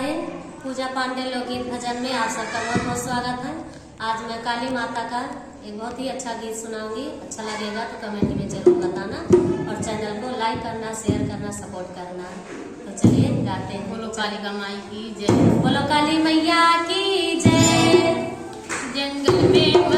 बहन पूजा पांडे लोकगीत भजन में आप सबका बहुत बहुत स्वागत है। आज मैं काली माता का एक बहुत ही अच्छा गीत सुनाऊंगी। अच्छा लगेगा तो कमेंट में जरूर बताना और चैनल को लाइक करना, शेयर करना, सपोर्ट करना। तो चलिए गाते हैं। बोलो कालिका माई की जय, बोलो काली मैया की जय। जंगल में